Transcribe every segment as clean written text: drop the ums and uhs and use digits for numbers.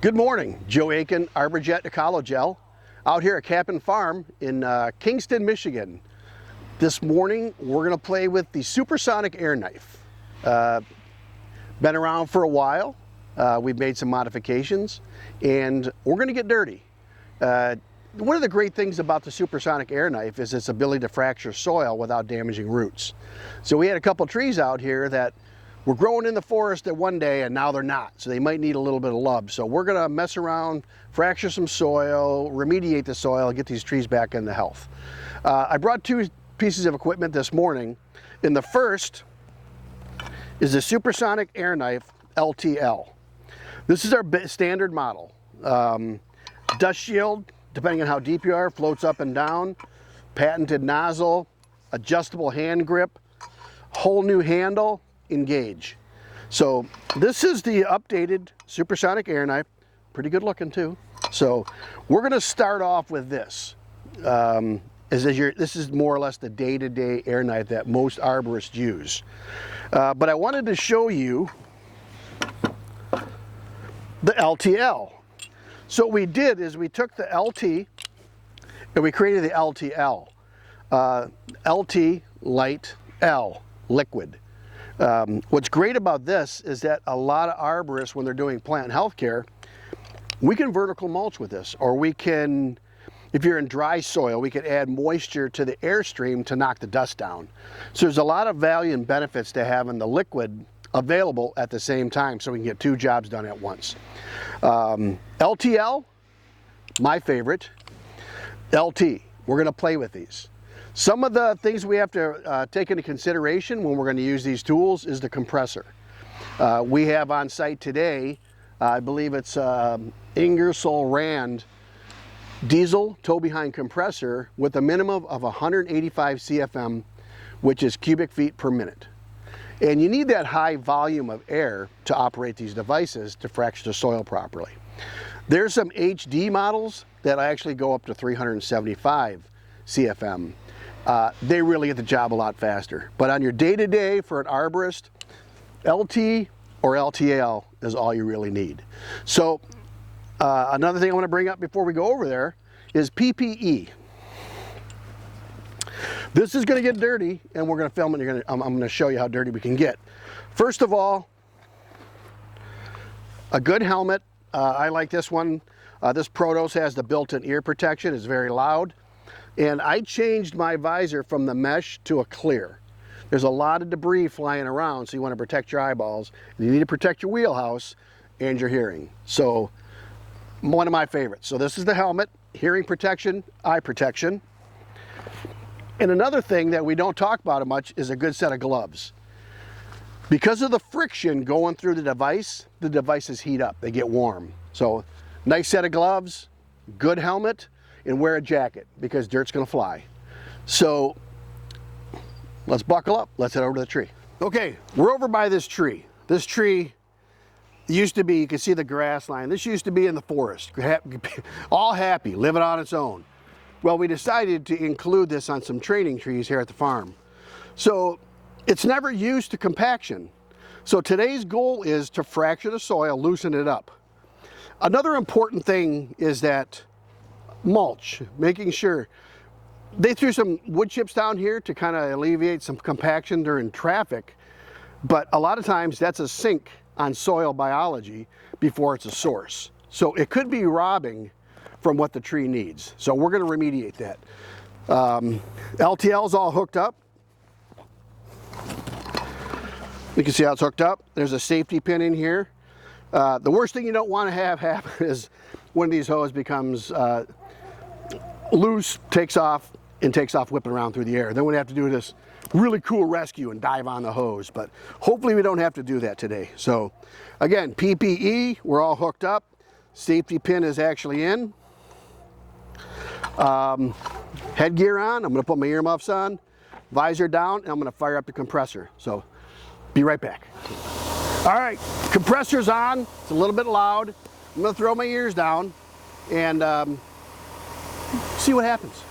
Good morning, Joe Aiken, Arborjet Joe, out here at Cap'n Farm in Kingston, Michigan. This morning we're going to play with the Supersonic Air Knife. Been around for a while. We've made some modifications and we're going to get dirty. One of the great things about the Supersonic Air Knife is its ability to fracture soil without damaging roots. So we had a couple trees out here that were growing in the forest at one day and now they're not, so they might need a little bit of love. So we're gonna mess around, fracture some soil, remediate the soil, and get these trees back into health. I brought two pieces of equipment this morning. And the first is the Supersonic Air Knife LTL. This is our standard model. Dust shield, depending on how deep you are, floats up and down, patented nozzle, adjustable hand grip, whole new handle, engage. So this is the updated Supersonic Air Knife, pretty good looking too. So we're going to start off with this. This is more or less the day-to-day air knife that most arborists use. But I wanted to show you the LTL. So what we did is we took the LT and we created the LTL. LT, light, L, liquid. What's great about this is that a lot of arborists, when they're doing plant health care, we can vertical mulch with this, or we can, if you're in dry soil, we can add moisture to the airstream to knock the dust down. So there's a lot of value and benefits to having the liquid available at the same time so we can get two jobs done at once. LTL, my favorite. LT, we're going to play with these. Some of the things we have to take into consideration when we're going to use these tools is the compressor. We have on site today, I believe it's Ingersoll Rand diesel tow behind compressor with a minimum of 185 CFM, which is cubic feet per minute. And you need that high volume of air to operate these devices to fracture the soil properly. There's some HD models that actually go up to 375 CFM. They really get the job a lot faster. But on your day-to-day for an arborist, LT or LTL is all you really need. So another thing I want to bring up before we go over there is PPE. This is going to get dirty and we're going to film it. I'm going to show you how dirty we can get. First of all, a good helmet. I like this one. This Protos has the built-in ear protection. It's very loud. And I changed my visor from the mesh to a clear. There's a lot of debris flying around, so you want to protect your eyeballs. And you need to protect your wheelhouse and your hearing. So, one of my favorites. So this is the helmet, hearing protection, eye protection. And another thing that we don't talk about much is a good set of gloves. Because of the friction going through the devices heat up, they get warm. So, nice set of gloves, good helmet, and wear a jacket because dirt's gonna fly. So let's buckle up, let's head over to the tree. Okay, we're over by this tree. This tree used to be, you can see the grass line, this used to be in the forest, all happy, living on its own. Well, we decided to include this on some training trees here at the farm. So it's never used to compaction. So today's goal is to fracture the soil, loosen it up. Another important thing is that mulch, making sure they threw some wood chips down here to kind of alleviate some compaction during traffic, but a lot of times that's a sink on soil biology before it's a source. So it could be robbing from what the tree needs. So we're going to remediate that. LTL is all hooked up. You can see how it's hooked up. There's a safety pin in here. The worst thing you don't want to have happen is one of these hoses becomes loose, takes off whipping around through the air. Then we have to do this really cool rescue and dive on the hose, but hopefully we don't have to do that today. So again, PPE, we're all hooked up. Safety pin is actually in. Headgear on, I'm gonna put my earmuffs on, visor down, and I'm gonna fire up the compressor. So be right back. All right, compressor's on, it's a little bit loud. I'm gonna throw my ears down and see what happens.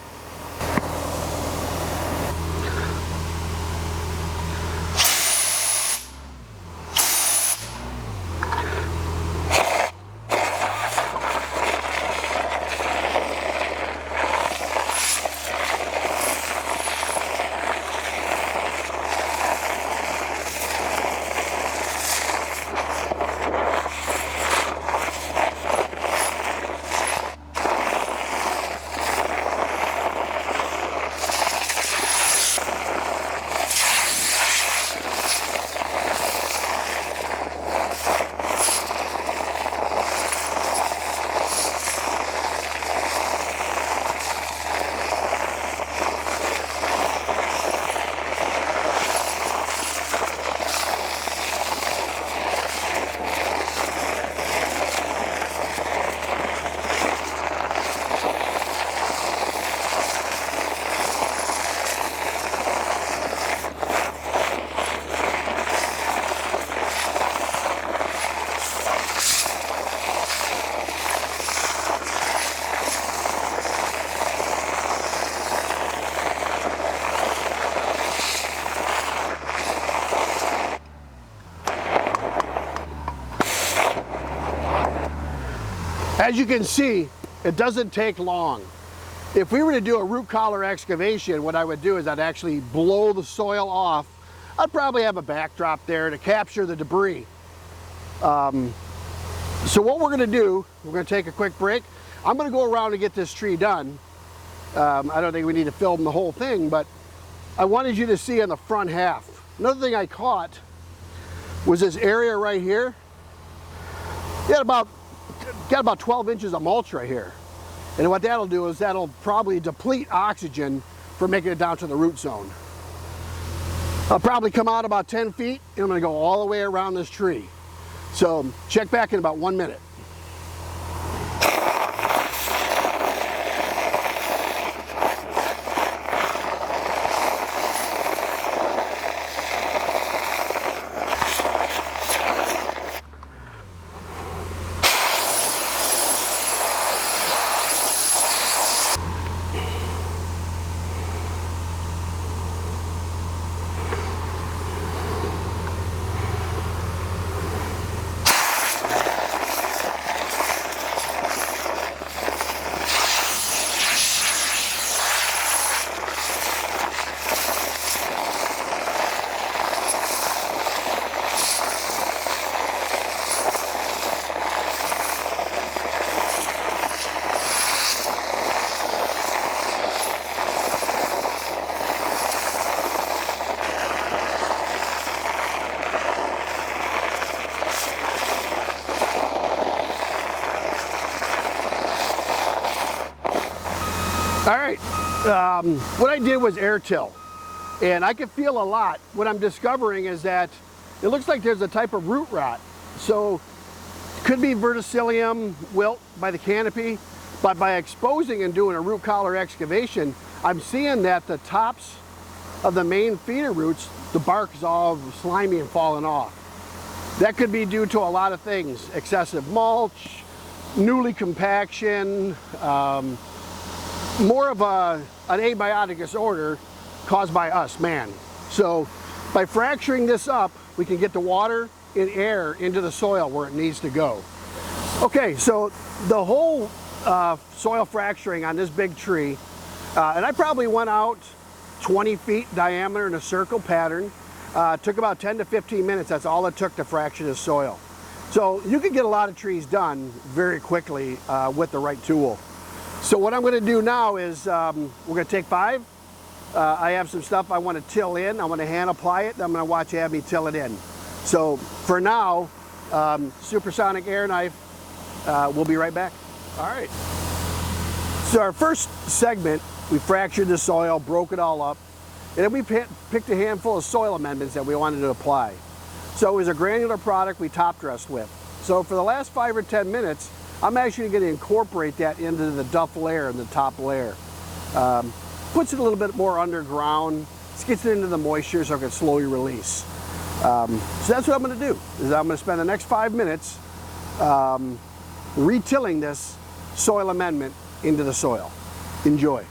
As you can see, it doesn't take long. If we were to do a root collar excavation, what I would do is I'd actually blow the soil off. I'd probably have a backdrop there to capture the debris. So what we're going to do, we're going to take a quick break. I'm going to go around and get this tree done. I don't think we need to film the whole thing, but I wanted you to see on the front half. Another thing I caught was this area right here. Got about 12 inches of mulch right here. And what that'll do is that'll probably deplete oxygen for making it down to the root zone. I'll probably come out about 10 feet and I'm going to go all the way around this tree. So check back in about 1 minute. All right, what I did was air till, and I could feel a lot. What I'm discovering is that it looks like there's a type of root rot. So could be verticillium wilt by the canopy, but by exposing and doing a root collar excavation, I'm seeing that the tops of the main feeder roots, the bark is all slimy and falling off. That could be due to a lot of things: excessive mulch, newly compaction, more of an abiotic disorder caused by us, man. So by fracturing this up, we can get the water and air into the soil where it needs to go. Okay, so the whole soil fracturing on this big tree, and I probably went out 20 feet diameter in a circle pattern. Took about 10 to 15 minutes. That's all it took to fracture the soil. So you can get a lot of trees done very quickly with the right tool. So what I'm going to do now is we're going to take 5. I have some stuff I want to till in. I'm going to hand apply it. I'm going to watch Abby till it in. So for now, Supersonic Air Knife. We'll be right back. All right. So our first segment, we fractured the soil, broke it all up, and then we picked a handful of soil amendments that we wanted to apply. So it was a granular product we top dressed with. So for the last 5 or 10 minutes, I'm actually going to incorporate that into the duff layer and the top layer. Puts it a little bit more underground, gets it into the moisture so it can slowly release. So that's what I'm going to do, is I'm going to spend the next 5 minutes retilling this soil amendment into the soil. Enjoy.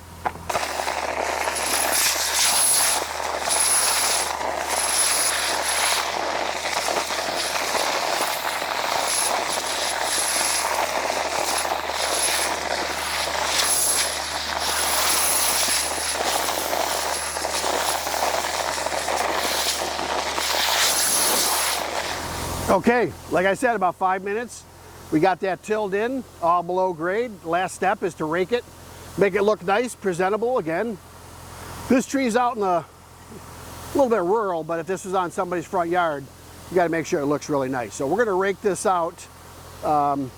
Okay, like I said, about 5 minutes. We got that tilled in, all below grade. Last step is to rake it, make it look nice, presentable again. This tree's out in a little bit rural, but if this was on somebody's front yard, you gotta make sure it looks really nice. So we're gonna rake this out.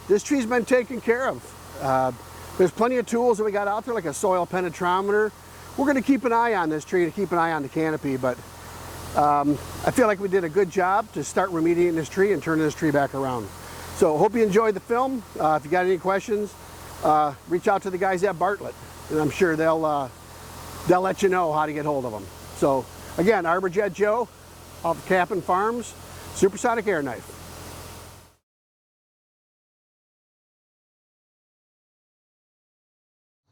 This tree's been taken care of. There's plenty of tools that we got out there, like a soil penetrometer. We're gonna keep an eye on this tree to keep an eye on the canopy, but I feel like we did a good job to start remediating this tree and turning this tree back around. So hope you enjoyed the film. If you got any questions, reach out to the guys at Bartlett, and I'm sure they'll let you know how to get hold of them. So again, Arborjet Joe, off of Cap'n Farms, Supersonic Air Knife.